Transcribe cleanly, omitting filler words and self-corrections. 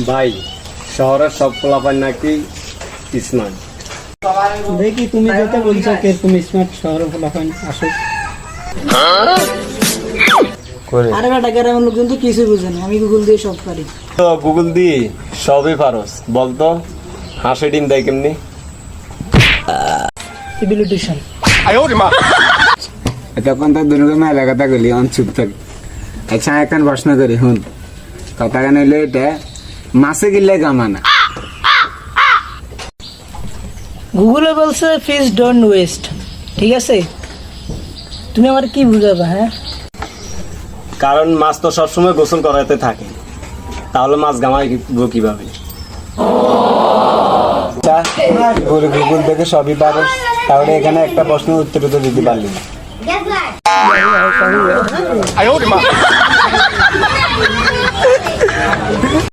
ভাই শহরের সব পোলাপান নাকি স্মার্ট। দেখি তুমি যেটা বলছো কে তুমি স্মার্ট শহরে ফলাফল আসো করে আরে বেটা গ্রামের লোকজন তো কিছুই বুঝে না, আমি গুগল দিয়ে সব পারি। তো গুগল দিয়ে সবই পারস, বলতো হাঁসের ডিম দেয় কেমনি? এবিলিটেশন তখন তো দুর্গম এলাকাটা গেলি অন চুপ থাক। আচ্ছা এখন প্রশ্ন করি হুন, কথা কেন হইলো এটা মাছে গিলে গামানা। গুগলে বলছে ফিশ ডোন্ট ওয়েস্ট, ঠিক আছে? তুমি আমার কি বুঝাবা? হ্যাঁ, কারণ মাছ তো সবসময় গোসল করাতে থাকে, তাহলে মাছ গামায় কিভাবে? গুগল থেকে সবই পারস, তাহলে এখানে একটা প্রশ্নের উত্তর তো দিতে পারলি না।